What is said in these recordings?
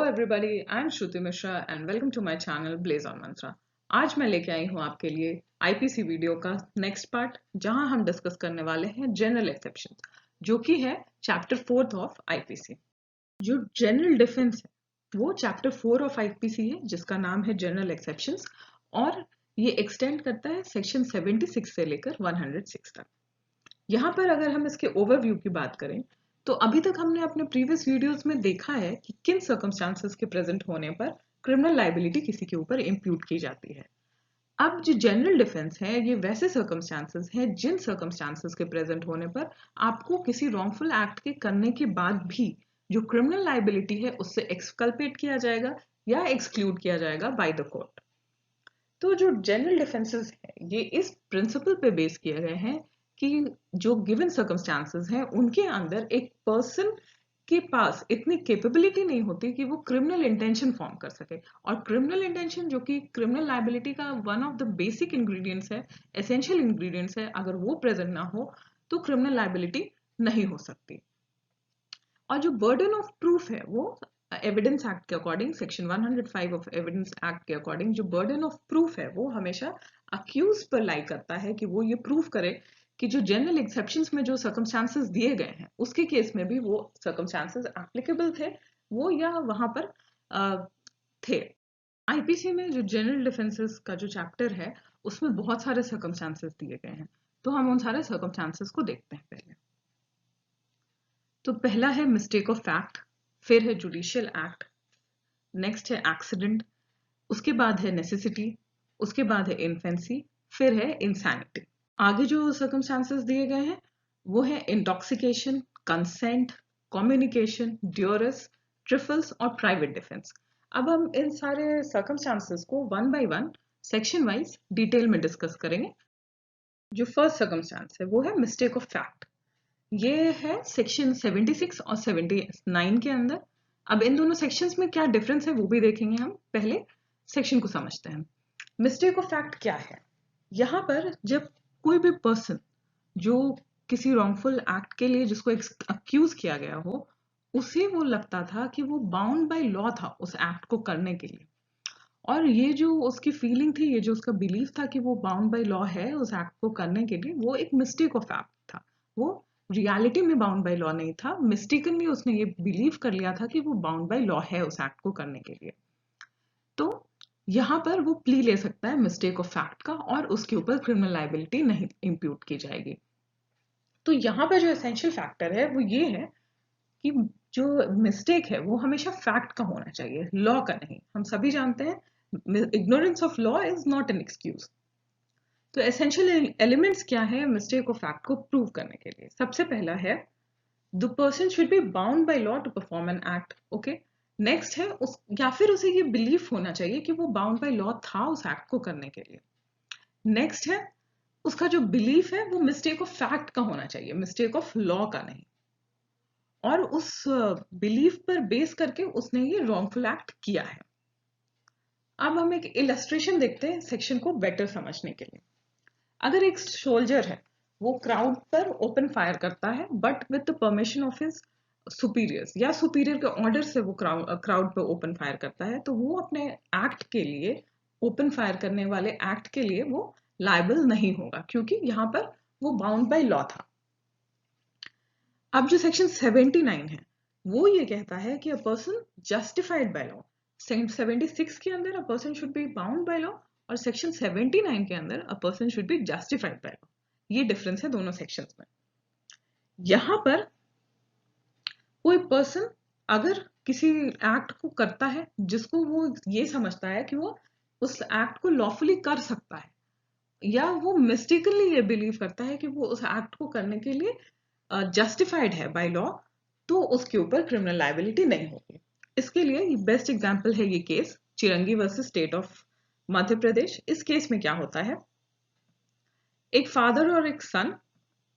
everybody, I'm Shruti Mishra and welcome to my channel Blaze on Mantra. आज मैं लेके आई हूँ आपके लिए आईपीसी वीडियो का नेक्स्ट पार्ट जहां हम डिस्कस करने वाले हैं जनरल एक्सेप्शंस, जो कि है चैप्टर 4 ऑफ आईपीसी। जो जनरल डिफेंस है वो चैप्टर 4 ऑफ आईपीसी है जिसका नाम है जनरल एक्सेप्शंस, और ये एक्सटेंड करता है सेक्शन 76 से लेकर 106 तक। यहाँ पर अगर हम इसके ओवरव्यू की बात करें तो अभी तक हमने अपने प्रीवियस वीडियोस में देखा है कि किन सर्कमस्टांसेस के प्रेजेंट होने पर क्रिमिनल लायबिलिटी किसी के ऊपर इंप्यूट की जाती है। अब जो जनरल डिफेंस है ये वैसे सर्कमस्टांसेस हैं जिन सर्कमस्टांसेस के प्रेजेंट होने पर आपको किसी रॉन्गफुल एक्ट के करने के बाद भी जो क्रिमिनल लायबिलिटी है उससे एक्सकल्पेट किया जाएगा या एक्सक्लूड किया जाएगा बाय द कोर्ट। तो जो जनरल डिफेंसेस है ये इस प्रिंसिपल पे बेस किए गए हैं कि जो गिवन सर्कमस्टांसेस हैं उनके अंदर एक पर्सन के पास इतनी कैपेबिलिटी नहीं होती कि वो क्रिमिनल इंटेंशन फॉर्म कर सके, और क्रिमिनल इंटेंशन जो कि क्रिमिनल लायबिलिटी का one of the basic ingredients है, एसेंशियल इंग्रेडिएंट्स है, अगर वो प्रेजेंट ना हो तो क्रिमिनल लायबिलिटी नहीं हो सकती। और जो बर्डन ऑफ प्रूफ है वो एविडेंस एक्ट के according, section 105 of evidence act के अकॉर्डिंग जो बर्डन ऑफ प्रूफ है वो हमेशा अक्यूज पर लाई करता है कि वो ये प्रूव करे कि जो जनरल एक्सेप्शंस में जो सर्कमस्टांसेस दिए गए हैं उसके केस में भी वो सर्कमस्टांसेस एप्लीकेबल थे, वो या वहां पर थे। आईपीसी में जो जनरल डिफेंसेस का जो चैप्टर है उसमें बहुत सारे सर्कमस्टांसेस दिए गए हैं, तो हम उन सारे सर्कमस्टांसेस को देखते हैं। पहले तो पहला है मिस्टेक ऑफ फैक्ट, फिर है जुडिशियल एक्ट, नेक्स्ट है एक्सीडेंट, उसके बाद है नेसेसिटी, उसके बाद है इन्फेंसी, फिर है इंसैनिटी। आगे जो सर्कमस्टांसेस दिए गए हैं वो है इंटॉक्सिकेशन, कंसेंट, कम्युनिकेशन, ड्यूरस, ट्रिफल्स और प्राइवेट डिफेंस। अब हम इन सारे सर्कमस्टांसेस को one by one section wise detail में डिस्कस करेंगे। जो फर्स्ट सर्कमस्टांस है वो है मिस्टेक ऑफ फैक्ट, ये है सेक्शन 76 और 79 के अंदर। अब इन दोनों सेक्शंस में क्या डिफरेंस है वो भी देखेंगे हम, पहले सेक्शन को समझते हैं। मिस्टेक ऑफ फैक्ट क्या है? यहाँ पर जब कोई भी पर्सन जो किसी रॉन्गफुल एक्ट के लिए जिसको अक्यूज किया गया हो, उसे वो लगता था कि वो बाउंड बाय लॉ था उस एक्ट को करने के लिए, और ये जो उसकी फीलिंग थी, ये जो उसका बिलीफ था कि वो बाउंड बाय लॉ है उस एक्ट को करने के लिए, वो एक मिस्टेक ऑफ फैक्ट था। वो रियलिटी में बाउंड बाय लॉ नहीं था, मिस्टेकनली उसने ये बिलीव कर लिया था कि वो बाउंड बाय लॉ है उस एक्ट को करने के लिए। तो यहाँ पर वो प्ली ले सकता है मिस्टेक ऑफ फैक्ट का और उसके ऊपर क्रिमिनल लायबिलिटी नहीं इंप्यूट की जाएगी। तो यहाँ पर जो एसेंशियल फैक्टर है वो ये है कि जो मिस्टेक है वो हमेशा फैक्ट का होना चाहिए, लॉ का नहीं। हम सभी जानते हैं ignorance of law is not an excuse. तो एसेंशियल एलिमेंट्स क्या है मिस्टेक ऑफ फैक्ट को प्रूव करने के लिए? सबसे पहला है the person should be bound by law to perform an act. Okay, next है उस या फिर उसे ये बिलीफ होना चाहिए कि वो बाउंड बाय लॉ था उस एक्ट को करने के लिए। नेक्स्ट है उसका जो बिलीफ है वो मिस्टेक ऑफ फैक्ट का होना चाहिए, मिस्टेक ऑफ लॉ का नहीं, और उस बिलीफ पर बेस करके उसने ये रॉन्गफुल एक्ट किया है। अब हम एक इलस्ट्रेशन देखते हैं सेक्शन को बेटर समझने के लिए। अगर एक सोल्जर है वो क्राउड पर ओपन फायर करता है but with the permission of his superiors, या सुपीरियर के ऑर्डर से वो क्राउड पर ओपन फायर करता है, तो वो अपने एक्ट के लिए, ओपन फायर करने वाले एक्ट के लिए वो लायबल नहीं होगा, क्योंकि यहाँ पर वो बाउंड बाय लॉ था। अब जो सेक्शन 79 है वो ये कहता है कि a person justified by law. 76 के अंदर a person should be bound by law, और सेक्शन 79 के अंदर a person should be justified by law. ये डिफरेंस है दोनों सेक्शंस में। यहां पर कोई पर्सन अगर किसी एक्ट को करता है जिसको वो ये समझता है कि वो उस एक्ट को लॉफुली कर सकता है, या वो मिस्टेकनली ये बिलीव करता है कि वो उस एक्ट को करने के लिए जस्टिफाइड है बाय लॉ, तो उसके ऊपर क्रिमिनल लायबिलिटी नहीं होगी। इसके लिए बेस्ट एग्जांपल है ये case चिरंगी versus state of Madhya Pradesh. इस केस में क्या होता है, एक फादर और एक सन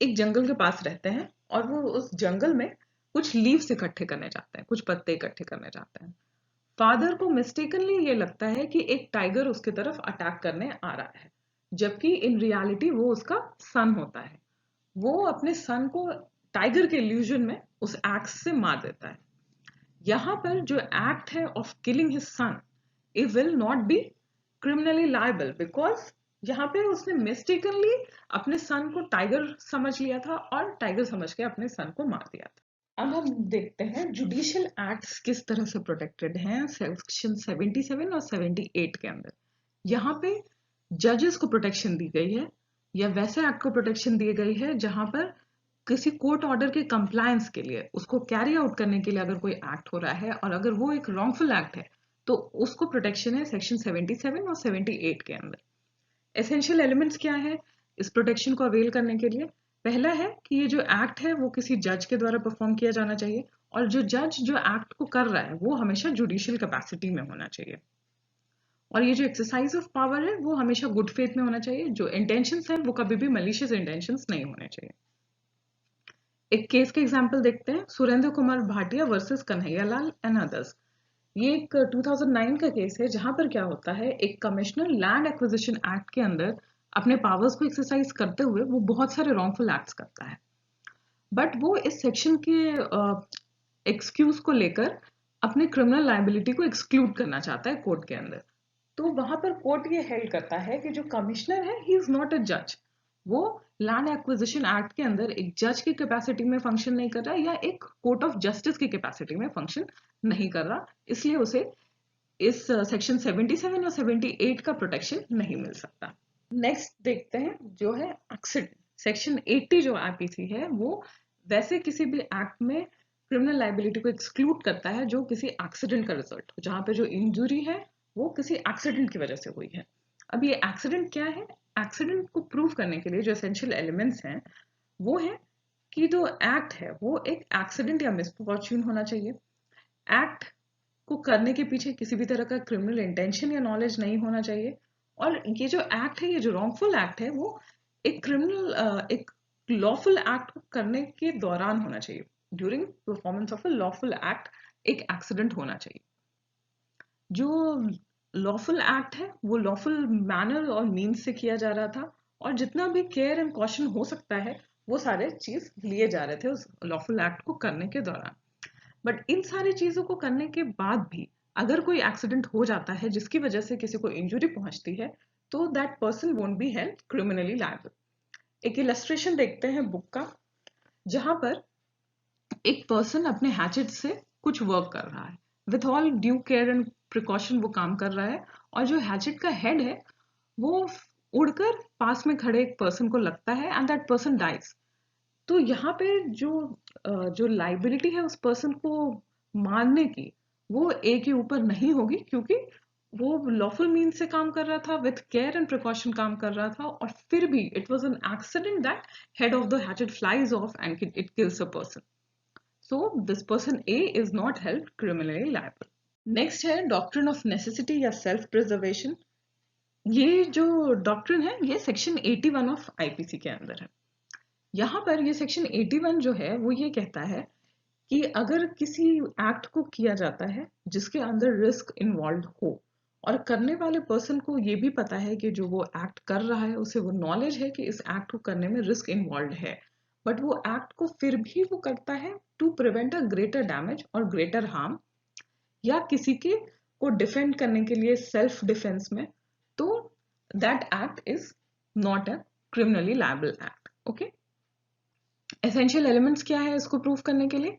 एक जंगल के पास रहते हैं और वो उस जंगल में कुछ लीव्स इकट्ठे करने जाते हैं, कुछ पत्ते इकट्ठे करने जाते हैं। फादर को मिस्टेकनली ये लगता है कि एक टाइगर उसकी तरफ अटैक करने आ रहा है, जबकि इन रियलिटी वो उसका सन होता है। वो अपने सन को टाइगर के इल्यूजन में उस एक्स से मार देता है। यहाँ पर जो एक्ट है of killing his son, it will not be criminally liable because यहाँ पे उसने मिस्टेकनली अपने सन को टाइगर समझ लिया था और टाइगर समझ के अपने सन को मार दिया था। अब हम देखते हैं जुडिशियल एक्ट्स किस तरह से प्रोटेक्टेड हैं सेक्शन 77 और 78 के अंदर। यहाँ पे जजेस को प्रोटेक्शन दी गई है या वैसे एक्ट को प्रोटेक्शन दी गई है जहां पर किसी कोर्ट ऑर्डर के कंप्लायंस के लिए, उसको कैरी आउट करने के लिए अगर कोई एक्ट हो रहा है और अगर वो एक रॉन्गफुल एक्ट है तो उसको प्रोटेक्शन है सेक्शन 77 और 78 के अंदर। एसेंशियल एलिमेंट्स क्या है इस प्रोटेक्शन को अवेल करने के लिए? पहला है कि ये जो एक्ट है वो किसी जज के द्वारा परफॉर्म किया जाना चाहिए और जो जज जो एक्ट को कर रहा है वो हमेशा जुडिशियल कैपेसिटी में होना चाहिए और ये जो एक्सरसाइज ऑफ पावर है वो हमेशा गुड फेथ में होना चाहिए। जो इंटेंशंस हैं वो कभी भी मलिशियस इंटेंशंस नहीं होने चाहिए। एक केस का एग्जांपल देखते हैं, Surendra Kumar Bhatia versus Kanhaiyalal and others. ये एक 2009 का केस है जहां पर क्या होता है, एक कमिश्नर लैंड एक्विजिशन एक्ट के अंदर अपने पावर्स को एक्सरसाइज करते हुए वो बहुत सारे रॉन्गफुल एक्ट्स करता है, बट वो इस सेक्शन के एक्सक्यूज को लेकर अपने क्रिमिनल लायबिलिटी को एक्सक्लूड करना चाहता है कोर्ट के अंदर। तो वहां पर कोर्ट ये हेल्ड करता है कि जो कमिश्नर है ही इज नॉट अ जज, वो लैंड एक्विजिशन एक्ट के अंदर एक जज की कैपेसिटी में फंक्शन नहीं कर रहा या एक कोर्ट ऑफ जस्टिस की कैपेसिटी में फंक्शन नहीं कर रहा, इसलिए उसे इस सेक्शन 77 और 78 का प्रोटेक्शन नहीं मिल सकता। नेक्स्ट देखते हैं जो है एक्सीडेंट। सेक्शन 80 जो आईपीसी है वो वैसे किसी भी एक्ट में क्रिमिनल लायबिलिटी को एक्सक्लूड करता है जो किसी एक्सीडेंट का रिजल्ट हो, जहां पे जो इंजुरी है वो किसी एक्सीडेंट की वजह से हुई है। अब ये एक्सीडेंट क्या है? एक्सीडेंट को प्रूव करने के लिए जो एसेंशियल एलिमेंट्स हैं वो है कि जो एक्ट है वो एक एक्सीडेंट या मिसफॉर्च्यून होना चाहिए, एक्ट को करने के पीछे किसी भी तरह का क्रिमिनल इंटेंशन या नॉलेज नहीं होना चाहिए, और ये जो एक्ट है, ये जो रॉन्गफुल एक्ट है, वो एक क्रिमिनल एक लॉफुल एक्ट को करने के दौरान होना चाहिए। During performance of a lawful act एक एक्सीडेंट होना चाहिए। जो लॉफुल एक्ट है वो लॉफुल मैनर और मीन्स से किया जा रहा था और जितना भी केयर एंड कॉशन हो सकता है वो सारे चीज लिए जा रहे थे उस लॉफुल एक्ट को करने के दौरान। बट इन सारी चीजों को करने के बाद भी अगर कोई एक्सीडेंट हो जाता है जिसकी वजह से किसी को इंजुरी पहुंचती है तो that person won't be held criminally liable. एक इलस्ट्रेशन देखते हैं बुक का, जहां पर एक पर्सन अपने हैचेट से कुछ वर्क कर रहा है, with all due care and precaution वो काम कर रहा है, और जो हैचेट का हेड है वो उड़कर पास में खड़े एक पर्सन को लगता है एंड दैट पर्सन डाइज। तो यहाँ पे जो लाइबिलिटी है उस पर्सन को मारने की वो ए के ऊपर नहीं होगी, क्योंकि वो लॉफुल मीन से काम कर रहा था, विथ केयर एंड प्रिकॉशन काम कर रहा था, और फिर भी it was an accident that head of the hatchet flies of and it kills a person. So this person A is not held criminally liable. Next है डॉक्ट्रिन ऑफ नेसेसिटी या self preservation. ये जो doctrine है ये section 81 of IPC के अंदर है। यहाँ पर ये सेक्शन 81 जो है वो ये कहता है कि अगर किसी एक्ट को किया जाता है जिसके अंदर रिस्क इन्वॉल्व हो और करने वाले पर्सन को ये भी पता है कि जो वो एक्ट कर रहा है उसे वो नॉलेज है कि इस एक्ट को करने में रिस्क इन्वॉल्व है, बट वो एक्ट को फिर भी वो करता है to prevent a greater damage और ग्रेटर हार्म, या किसी के को डिफेंड करने के लिए सेल्फ डिफेंस में, तो that act is not a criminally liable act. Okay, essential elements क्या है इसको प्रूव करने के लिए?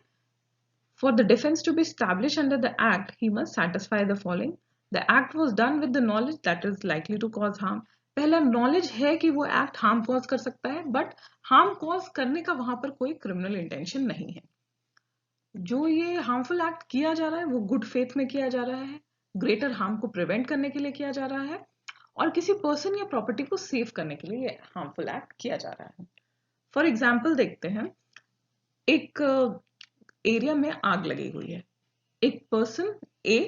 For the defense to be established under the act, he must satisfy the following. The act was done with the knowledge that is likely to cause harm. पहला knowledge है कि वो एक्ट हार्म कॉज कर सकता है, but harm cause करने का वहां पर कोई क्रिमिनल इंटेंशन नहीं है। जो ये हार्मफुल एक्ट किया जा रहा है वो गुड फेथ में किया जा रहा है, ग्रेटर हार्म को प्रिवेंट करने के लिए किया जा रहा है, और किसी पर्सन या प्रॉपर्टी को सेव करने के लिए हार्मफुल एक्ट किया जा रहा है। फॉर एग्जाम्पल देखते हैं, एक एरिया में आग लगी हुई है, एक पर्सन ए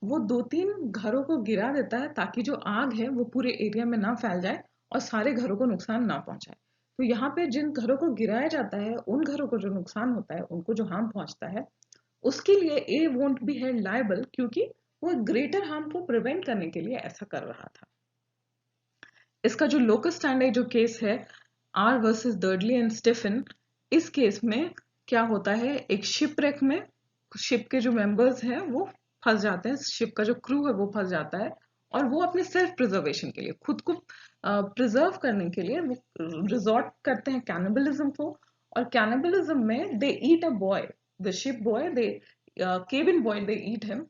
वो 2-3 घरों को गिरा देता है ताकि जो आग है वो पूरे एरिया में ना फैल जाए और सारे घरों को नुकसान ना पहुंचाए। तो यहाँ पे जिन घरों को गिराया जाता है उन घरों को जो नुकसान होता है, उनको जो हार्म पहुंचता है, उसके लिए ए वोंट बी हेल्ड लायबल, क्योंकि वो ग्रेटर हार्म को प्रिवेंट करने के लिए ऐसा कर रहा था। इसका जो लोकस स्टैंडर्ड जो केस है आर वर्सेस डर्डली एंड स्टीफन, इस केस में क्या होता है, एक शिपरेक में शिप के जो मेंबर्स हैं वो फंस जाते हैं, शिप का जो क्रू है वो फंस जाता है, और वो अपने सेल्फ प्रिजर्वेशन के लिए, खुद को प्रिजर्व करने के लिए वो रिजॉर्ट करते हैं कैनिबलिज्म को। और कैनिबलिज्म में they eat a boy, the ship boy, they cabin boy, they eat him.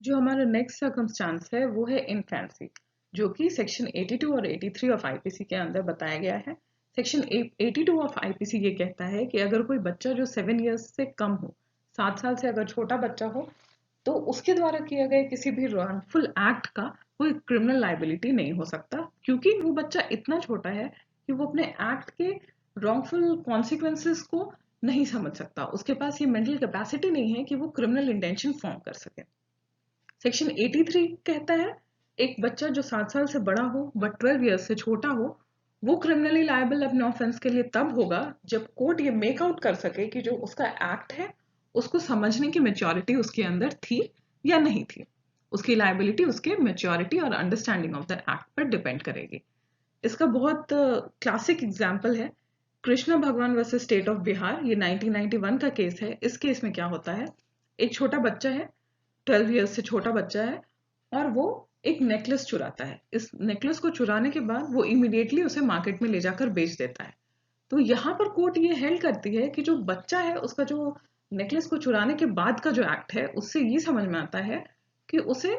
जो हमारा नेक्स्ट सर्कमस्टांस है वो है इनफेंसी, जो कि सेक्शन 82 और 83 ऑफ आईपीसी के अंदर बताया गया है। सेक्शन 82 ऑफ आईपीसी ये कहता है कि अगर कोई बच्चा जो 7 इयर्स से कम हो, 7 साल से अगर छोटा बच्चा हो, तो उसके द्वारा किया गया किसी भी रॉन्गफुल एक्ट का कोई क्रिमिनल लाइबिलिटी नहीं हो सकता, क्योंकि वो बच्चा इतना छोटा है कि वो अपने एक्ट के रॉन्गफुल कॉन्सिक्वेंसेस को नहीं समझ सकता, उसके पास ये मेंटल कैपेसिटी नहीं है कि वो क्रिमिनल इंटेंशन फॉर्म कर सके। सेक्शन 83 कहता है एक बच्चा जो 7 साल से बड़ा हो बट 12 ईयर्स से छोटा हो, वो क्रिमिनली लायबल अपने ऑफेंस के लिए तब होगा जब कोर्ट ये मेक आउट कर सके कि जो उसका एक्ट है उसको समझने की मेच्योरिटी उसके अंदर थी या नहीं थी। उसकी लायबिलिटी उसके मेच्योरिटी और अंडरस्टैंडिंग ऑफ द एक्ट पर डिपेंड करेगी। इसका बहुत क्लासिक एग्जाम्पल है कृष्णा भगवान वर्सेस स्टेट ऑफ बिहार। ये 1991 का केस है। इस केस में क्या होता है, एक छोटा बच्चा है, 12 ईयर्स से छोटा बच्चा है, और वो एक नेकलेस चुराता है। इस नेकलेस को चुराने के बाद वो इमीडिएटली उसे मार्केट में ले जाकर बेच देता है। तो यहाँ पर कोर्ट ये हेल्ड करती है कि जो बच्चा है उसका जो नेकलेस को चुराने के बाद का जो एक्ट है उससे ये समझ में आता है कि उसे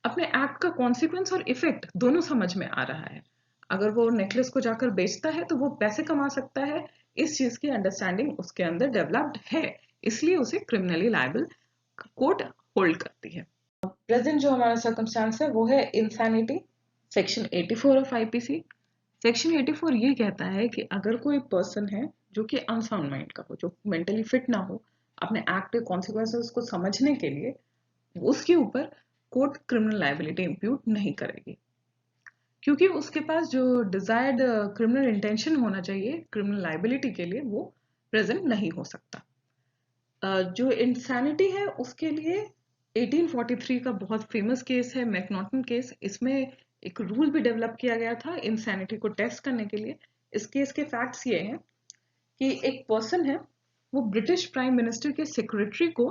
अपने एक्ट का कॉन्सिक्वेंस और इफेक्ट दोनों समझ में आ रहा है। अगर वो नेकलेस को जाकर बेचता है तो वो पैसे कमा सकता है, इस चीज की अंडरस्टैंडिंग उसके अंदर डेवलप्ड है, इसलिए उसे क्रिमिनली लायबल कोर्ट होल्ड करती है। प्रेजेंट जो हमारा सर्कमस्टांस है वो है insanity, section 84 of IPC. Section 84 ये कहता है कि अगर कोई पर्सन है जो कि अनसाउंड माइंड का हो, जो मेंटली फिट ना हो अपने एक्ट के कॉन्सिक्वेंसेस को समझने के लिए, उसके ऊपर कोर्ट क्रिमिनल लायबिलिटी इंप्यूट नहीं करेगी, क्योंकि उसके पास जो डिजायर्ड क्रिमिनल इंटेंशन होना चाहिए क्रिमिनल लायबिलिटी के लिए वो प्रेजेंट नहीं हो सकता। जो इंसैनिटी है उसके लिए 1843 का बहुत फेमस केस है मैकनॉटन केस। इसमें एक रूल भी डेवलप किया गया था इंसैनिटी को टेस्ट करने के लिए। इस केस के फैक्ट्स ये हैं कि एक पर्सन है, वो ब्रिटिश प्राइम मिनिस्टर के सेक्रेटरी को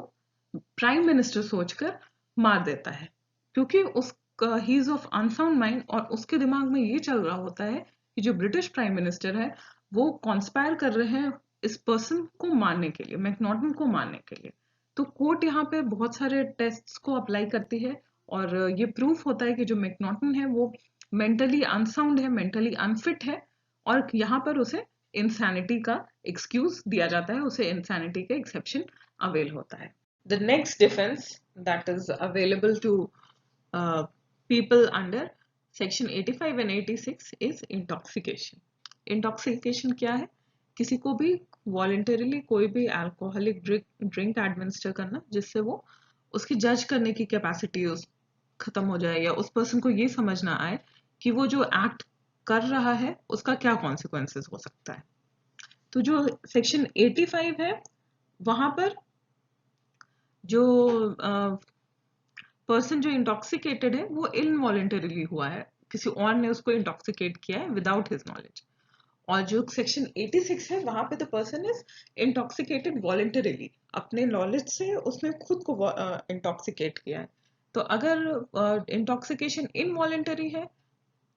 प्राइम मिनिस्टर सोचकर मार देता है, क्योंकि उसका he is of unsound mind और उसके दिमाग में ये चल रहा होता है कि जो ब्रिटिश प्राइम मिनिस्टर है वो कॉन्स्पायर कर रहे हैं इस पर्सन को मारने के लिए, मैकनॉटन को मारने के लिए। तो कोर्ट यहाँ पे बहुत सारे टेस्ट्स को अप्लाई करती है और ये प्रूफ होता है कि जो मैकनॉटन है वो मेंटली अनसाउंड है, मेंटली अनफिट है, और यहाँ पर उसे इंसैनिटी का एक्सक्यूज दिया जाता है, उसे इंसैनिटी का एक्सेप्शन अवेल होता है। The next defense that is available to people under section 85 and 86 is intoxication. Intoxication क्या है? किसी को भी voluntarily कोई भी alcoholic drink administer करना जिससे वो उसकी जज करने की कैपेसिटी खत्म हो जाए, या उस पर्सन को ये समझ ना आए कि वो जो एक्ट कर रहा है उसका क्या कॉन्सिक्वेंसेस हो सकता है। तो जो सेक्शन 85 है वहां पर जो पर्सन जो इंटॉक्सिकेटेड है वो इनवॉलेंटरीली हुआ है, किसी और ने उसको इंटॉक्सिकेट किया है विदाउट हिज नॉलेज। और जो सेक्शन 86 है वहां पे the person is intoxicated voluntarily, अपने नॉलेज से उसने खुद को इंटॉक्सिकेट किया है। तो अगर इंटॉक्सिकेशन इनवॉलेंटरी है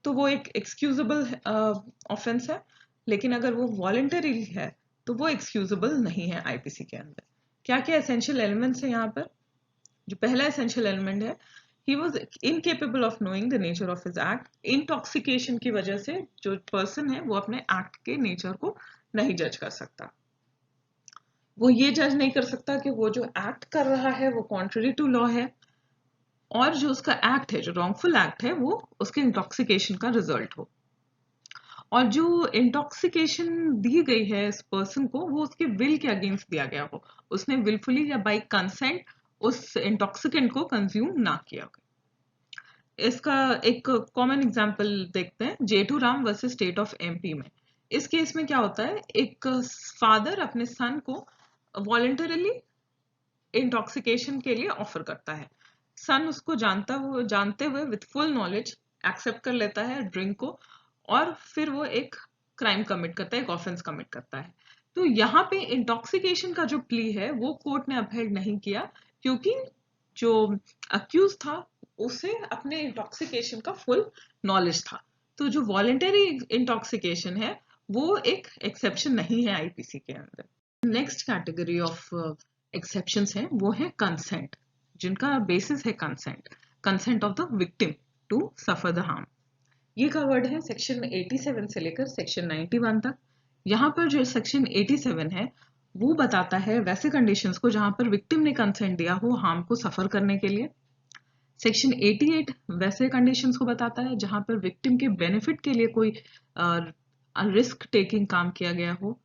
तो वो एक एक्सक्यूजेबल ऑफेंस है, लेकिन अगर वो वॉलेंटरी है तो वो एक्सक्यूजेबल नहीं है आईपीसी के अंदर। क्या क्या एसेंशियल एलिमेंट्स है यहाँ पर? जो पहला एसेंशियल एलिमेंट है, he was incapable of knowing the nature of his act. Intoxication की वजह से जो पर्सन है वो अपने एक्ट के नेचर को नहीं जज कर सकता। वो ये जज नहीं कर सकता कि वो जो एक्ट कर रहा है वो कॉन्ट्ररी टू लॉ है, और जो उसका एक्ट है, जो रॉन्गफुल एक्ट है, वो उसके इंटॉक्सिकेशन का रिजल्ट हो। और जो इंटॉक्सिकेशन दी गई है इस पर्सन को वो उसके विल के अगेंस्ट दिया गया हो, उसने विलफुली या बाय कंसेंट उस इंटॉक्सिकेंट को कंज्यूम ना किया। इसका एक कॉमन एग्जांपल देखते हैं, Jethu Ram versus state of MP में। इस केस में क्या होता है, एक फादर अपने सन को वॉलेंटरली इंटॉक्सिकेशन के लिए ऑफर करता है। सन उसको जानते हुए विथ फुल नॉलेज एक्सेप्ट कर लेता है ड्रिंक को, और फिर वो एक क्राइम कमिट करता है, एक ऑफेंस कमिट करता है। तो यहाँ पे इंटॉक्सिकेशन का जो प्ली है वो कोर्ट ने अपहेल्ड नहीं किया, क्योंकि जो अक्यूज था उसे अपने इंटॉक्सिकेशन का फुल नॉलेज था। तो जो वॉलेंटरी इंटॉक्सिकेशन है वो एक एक्सेप्शन नहीं है आईपीसी के अंदर। नेक्स्ट कैटेगरी ऑफ एक्सेप्शंस है वो है कंसेंट, जिनका बेसिस है consent of the victim to suffer the harm. ये कवर्ड है सेक्शन 87 से लेकर सेक्शन 91 तक। यहाँ पर जो सेक्शन 87 है वो बताता है वैसे कंडीशंस को जहां पर विक्टिम ने कंसेंट दिया हो हार्म को सफर करने के लिए। सेक्शन 88 वैसे कंडीशंस को बताता है जहां पर विक्टिम के बेनिफिट के लिए कोई रिस्क टेकिंग काम किया गया हो।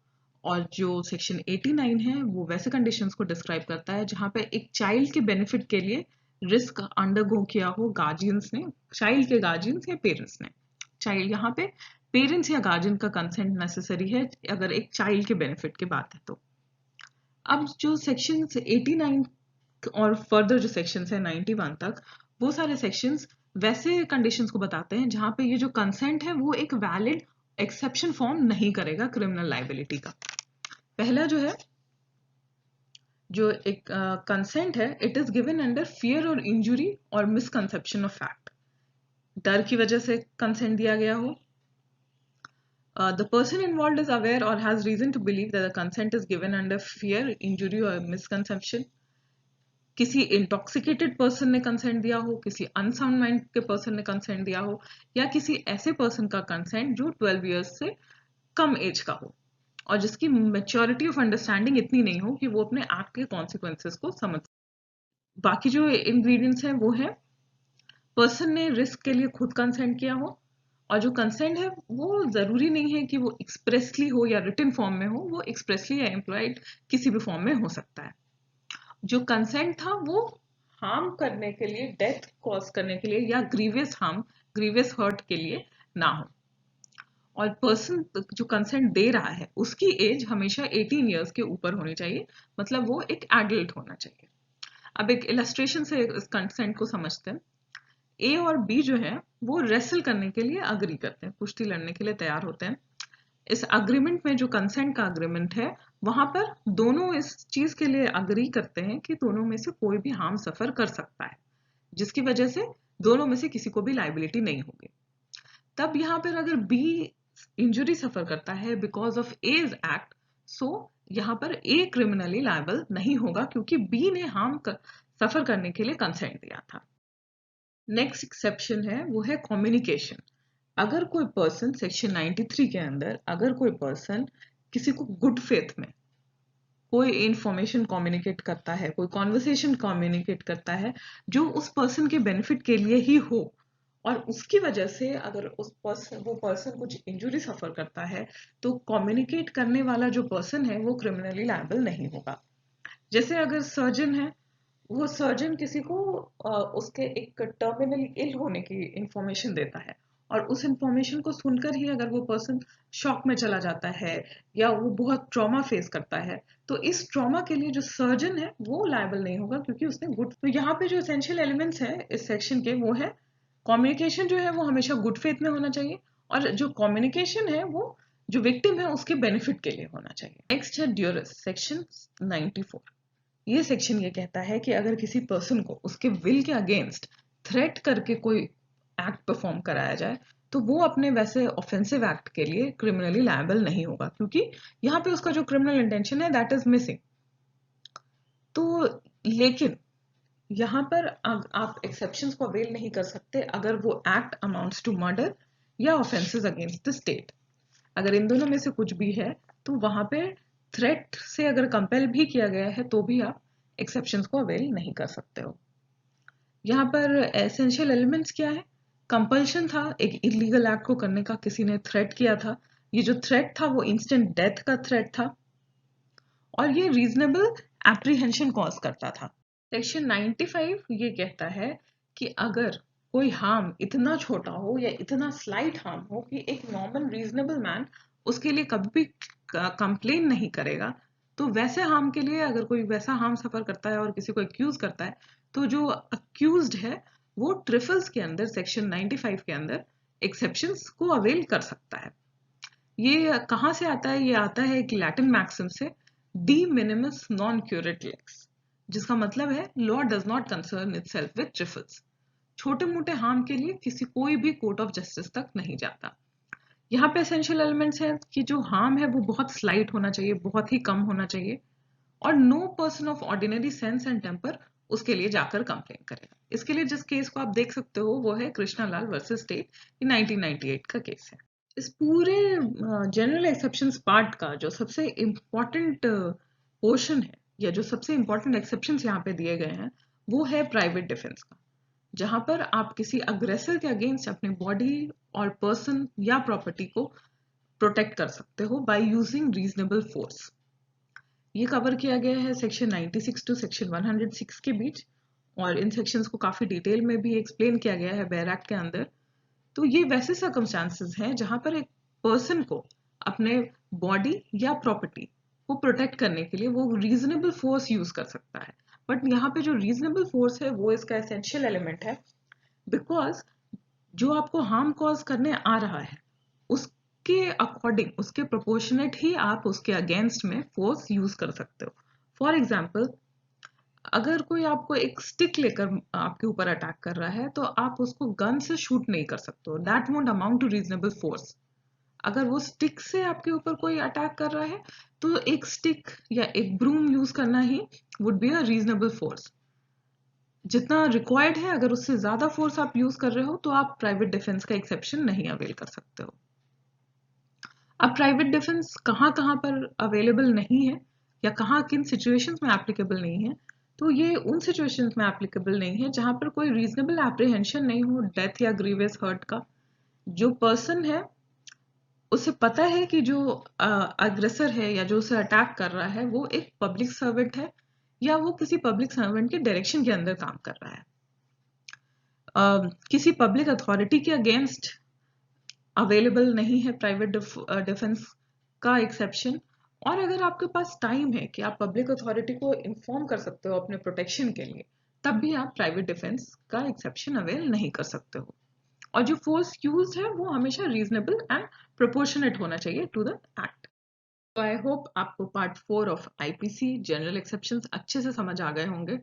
और जो सेक्शन 89 है वो वैसे कंडीशंस को डिस्क्राइब करता है जहां पे एक चाइल्ड के बेनिफिट के लिए रिस्क अंडरगो किया हो गार्जियंस ने, चाइल्ड के गार्जियंस या पेरेंट्स ने। चाइल्ड, यहाँ पे पेरेंट्स या गार्जियन का कंसेंट नेसेसरी है अगर एक चाइल्ड के बेनिफिट की बात है तो। अब जो सेक्शन 89 और फर्दर जो सेक्शंस है 91 तक, वो सारे सेक्शंस वैसे कंडीशंस को बताते हैं जहां पे ये जो कंसेंट है वो एक वैलिड एक्सेप्शन फॉर्म नहीं करेगा क्रिमिनल लायबिलिटी का। पहला जो है, जो एक कंसेंट है, it is given under fear और इंजुरी और मिसकंसेप्शन ऑफ फैक्ट। डर की वजह से कंसेंट दिया गया हो, the person involved is aware or has reason to believe that the consent is given under fear, injury or misconception। किसी इंटॉक्सिकेटेड पर्सन ने कंसेंट दिया हो, किसी अनसाउंड माइंड के पर्सन ने कंसेंट दिया हो, या किसी ऐसे पर्सन का कंसेंट जो 12 इयर्स से कम एज का हो और जिसकी मेच्योरिटी ऑफ अंडरस्टैंडिंग इतनी नहीं हो कि वो अपने एक्ट के कॉन्सिक्वेंसेस को समझ। बाकी जो इंग्रेडिएंट्स हैं वो है पर्सन ने रिस्क के लिए खुद कंसेंट किया हो, और जो कंसेंट है वो जरूरी नहीं है कि वो एक्सप्रेसली हो या रिटन फॉर्म में हो, वो एक्सप्रेसली या एम्प्लॉयड किसी भी फॉर्म में हो सकता है। जो कंसेंट था वो हार्म करने के लिए, डेथ कॉज करने के लिए या ग्रीवियस हार्म, ग्रीवियस हर्ट के लिए ना हो। और पर्सन जो कंसेंट दे रहा है उसकी एज हमेशा 18 इयर्स के ऊपर होनी चाहिए, मतलब वो एक एडल्ट होना चाहिए। अब एक इलस्ट्रेशन से इस कंसेंट को समझते हैं। ए और बी जो है वो रेसल करने के लिए अग्री करते हैं, कुश्ती लड़ने के लिए तैयार होते हैं। इस अग्रीमेंट में जो कंसेंट का अग्रीमेंट है वहां पर दोनों इस चीज के लिए अग्री करते हैं कि दोनों में से कोई भी हार्म सफर कर सकता है, जिसकी वजह से दोनों में से किसी को भी लायबिलिटी नहीं होगी। तब यहाँ पर अगर बी इंजुरी सफर करता है बिकॉज ऑफ एज एक्ट, सो यहाँ पर ए क्रिमिनली लायबल नहीं होगा क्योंकि बी ने हार्म सफर करने के लिए कंसेंट दिया था। नेक्स्ट एक्सेप्शन है वो है कम्युनिकेशन। अगर कोई पर्सन सेक्शन 93 के अंदर, अगर कोई पर्सन किसी को गुड फेथ में कोई इंफॉर्मेशन कम्युनिकेट करता है, कोई कॉन्वर्सेशन कम्युनिकेट करता है जो उस पर्सन के बेनिफिट के लिए ही हो, और उसकी वजह से अगर वो पर्सन कुछ इंजुरी सफर करता है, तो कम्युनिकेट करने वाला जो पर्सन है वो क्रिमिनली लायबल नहीं होगा। जैसे अगर सर्जन है, वो सर्जन किसी को उसके एक टर्मिनली इल होने की इंफॉर्मेशन देता है, और उस इंफॉर्मेशन को सुनकर ही अगर वो पर्सन शॉक में चला जाता है या वो बहुत ट्रॉमा फेस करता है, तो इस ट्रॉमा के लिए जो सर्जन है वो लायबल नहीं होगा क्योंकि उसने गुड। तो यहाँ पे जो एसेंशियल एलिमेंट्स है इस सेक्शन के वो है कम्युनिकेशन जो है वो हमेशा गुड फेथ में होना चाहिए, और जो कम्युनिकेशन है वो जो विक्टिम है उसके बेनिफिट के लिए होना चाहिए। नेक्स्ट है ड्यूरस, सेक्शन 94। ये सेक्शन ये कहता है कि अगर किसी पर्सन को उसके विल के अगेंस्ट थ्रेट करके कोई एक्ट परफॉर्म कराया जाए तो वो अपने वैसे ऑफेंसिव एक्ट के लिए क्रिमिनली लायबल नहीं होगा, क्योंकि यहाँ पे उसका जो क्रिमिनल इंटेंशन है दैट इज मिसिंग। तो लेकिन यहाँ पर आप एक्सेप्शंस को अवेल नहीं कर सकते अगर वो एक्ट अमाउंट्स टू मर्डर या ऑफेंसेस अगेंस्ट द स्टेट। अगर इन दोनों में से कुछ भी है तो वहां पे थ्रेट से अगर कंपेल भी किया गया है तो भी आप एक्सेप्शंस को अवेल नहीं कर सकते हो। यहाँ पर एसेंशियल एलिमेंट्स क्या है? कंपल्शन था एक इलीगल एक्ट को करने का, किसी ने थ्रेट किया था, ये जो थ्रेट था वो इंस्टेंट डेथ का थ्रेट था, और ये रीजनेबल एप्रीहेंशन कॉज करता था। सेक्शन 95 ये कहता है कि अगर कोई हार्म इतना छोटा हो या इतना स्लाइट हार्म हो कि एक नॉर्मल रीजनेबल मैन उसके लिए कभी भी कंप्लेन नहीं करेगा, तो वैसे हार्म के लिए अगर कोई वैसा हार्म सफर करता है और किसी को एक्यूज करता है, तो जो अक्यूज्ड है वो ट्रिफल्स के अंदर सेक्शन 95 के अंदर एक्सेप्शंस को अवेल कर सकता है। ये कहाँ से आता है? ये आता है एक लैटिन मैक्सिम से, डी मिनिमिस नॉन क्यूरेट लेक्स, जिसका मतलब है law does not concern itself with trifles. छोटे मोटे हार्म के लिए किसी कोई भी कोर्ट ऑफ जस्टिस तक नहीं जाता। यहाँ पे एसेंशियल एलिमेंट्स हैं कि जो हार्म है वो बहुत स्लाइट होना चाहिए, बहुत ही कम होना चाहिए, और no person of ordinary sense and temper उसके लिए जाकर कंप्लेन करेगा। इसके लिए जिस केस को आप देख सकते हो वो है कृष्णालाल वर्सेस स्टेट, 1998 का केस है। इस पूरे जनरल एक्सेप्शंस पार्ट का जो सबसे इम्पॉर्टेंट पोर्शन है, या जो सबसे इम्पॉर्टेंट एक्सेप्शंस यहाँ पे दिए गए हैं, वो है प्राइवेट डिफेंस का, जहां पर आप किसी अग्रेसर के अगेंस्ट अपने बॉडी और पर्सन या प्रॉपर्टी को प्रोटेक्ट कर सकते हो बाय यूजिंग रीजनेबल फोर्स। ये कवर किया गया है सेक्शन 96 टू सेक्शन 106 के बीच, और इन सेक्शंस को काफी डिटेल में भी एक्सप्लेन किया गया है बेयर एक्ट के अंदर। तो ये वैसे सर्कमस्टांसेस हैं जहां पर एक पर्सन को अपने बॉडी या प्रॉपर्टी को प्रोटेक्ट करने के लिए वो रीजनेबल फोर्स यूज कर सकता है। बट यहाँ पे जो रीजनेबल फोर्स है वो इसका एसेंशियल एलिमेंट है, बिकॉज जो आपको हार्म कॉज करने आ रहा है उसके अकॉर्डिंग, उसके प्रोपोर्शनेट ही आप उसके अगेंस्ट में फोर्स यूज कर सकते हो। फॉर एग्जाम्पल, अगर कोई आपको एक स्टिक लेकर आपके ऊपर अटैक कर रहा है तो आप उसको गन से शूट नहीं कर सकते हो, that won't amount to reasonable force. अगर वो स्टिक से आपके ऊपर कोई अटैक कर रहा है तो एक स्टिक या एक ब्रूम यूज करना he would be a reasonable force. जितना रिक्वायर्ड है, अगर उससे ज्यादा फोर्स आप यूज कर रहे हो तो आप प्राइवेट डिफेंस का एक्सेप्शन नहीं अवेल कर सकते हो। अब प्राइवेट डिफेंस कहाँ पर अवेलेबल नहीं है या कहाँ किन सिचुएशंस में एप्लीकेबल नहीं है, तो ये उन सिचुएशंस में एप्लीकेबल नहीं है जहां पर कोई रीजनेबल एप्रीहेंशन नहीं हो डेथ या ग्रीवियस हर्ट का। जो पर्सन है उसे पता है कि जो अग्रेसर है या जो उसे अटैक कर रहा है वो एक पब्लिक सर्वेंट है, या वो किसी पब्लिक सर्वेंट के डायरेक्शन के अंदर काम कर रहा है। किसी पब्लिक अथॉरिटी के अगेंस्ट अवेलेबल नहीं है प्राइवेट डिफेंस का एक्सेप्शन। और अगर आपके पास टाइम है कि आप पब्लिक अथॉरिटी को इन्फॉर्म कर सकते हो अपने प्रोटेक्शन के लिए, तब भी आप प्राइवेट डिफेंस का एक्सेप्शन अवेल नहीं कर सकते हो। और जो फोर्स यूज है वो हमेशा रीजनेबल एंड प्रोपोर्शनेट होना चाहिए टू द एक्ट। तो आई होप आपको part 4 of IPC general exceptions अच्छे से समझ आ गए होंगे।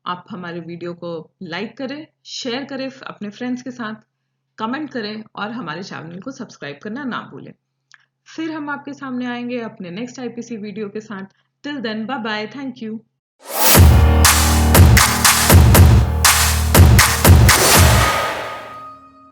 आप हमारे वीडियो को लाइक करें, शेयर करें अपने फ्रेंड्स के साथ, कमेंट करें और हमारे चैनल को सब्सक्राइब करना ना भूलें। फिर हम आपके सामने आएंगे अपने नेक्स्ट आईपीसी वीडियो के साथ। Till then, bye bye, thank you.